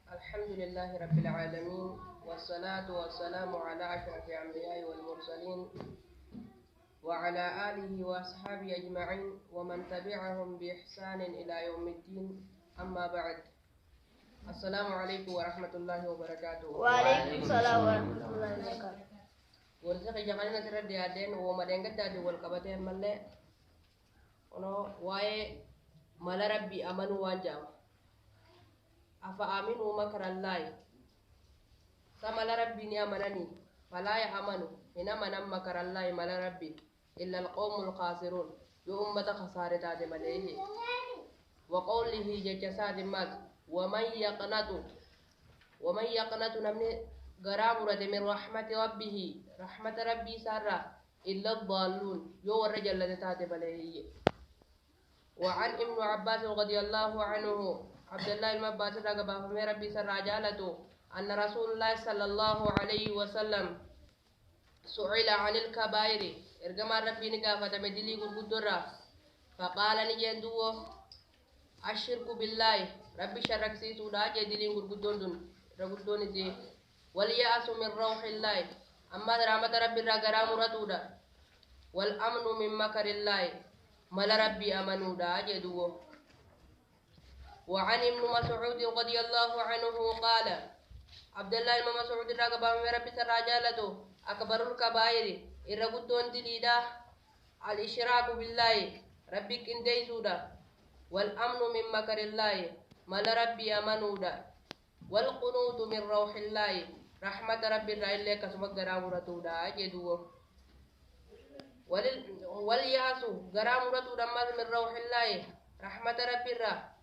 الحمد لله رب العالمين، والصلاة والسلام على أشرف الأنبياء والمرسلين وعلى آله وأصحابه أجمعين ومن تبعهم بإحسان إلى يوم الدين. أما بعد، السلام عليكم ورحمة الله وبركاته. وعليكم السلام ورحمة الله وبركاته. ورزق جمالنا تردي أدين ومدينة دادي والقبتين ملة واي مال ربي أمنوا وانجام أفأمنوا مكر الله سمال ربي نيامنني فلا يأمنوا إنما نم مكر الله مال ربي إلا القوم الخاسرون يؤمة خسارة هذا مليه. وقوله جساد مات ومن يقنط نمني غرامرة من رحمة ربه رحمة ربي سارة إلا الضالون يو الرجل الذي تاتي مليه. وعن ابن عباس رضي الله عنه عبد الله بن عباس رضي ربي سر جالته أن رسول الله صلى الله عليه وسلم سئل عن الكبائر إرجما ربي نكافة مدلي قدرة فقال نجندوه الشرك بالله ربي شرك سيسو دا جدلي قدون زي واليأس من روح الله أما رحمة ربي رغرام رتودا والأمن من مكر الله مال ربي أمنوا دا جدوه. وعن ابن مسعود رضي الله عنه قال عبد الله بن مسعود رغبا من ربي سراجالته أكبر الكبائر إرغدون دليدا الإشراك بالله ربي كندي سودا والأمن من مكر الله مال ربي أمنوا دا والقنوت من روح الله رحمة ربي رأي كسمك غرامرة دا جدوه. والياس غرامرة دمات من روح الله رحمة ربي رواه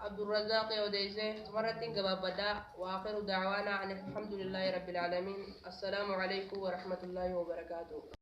عبد الرزاق وديسه مرة قبابدا. وآخر دعوانا أن الحمد لله رب العالمين. السلام عليكم ورحمة الله وبركاته.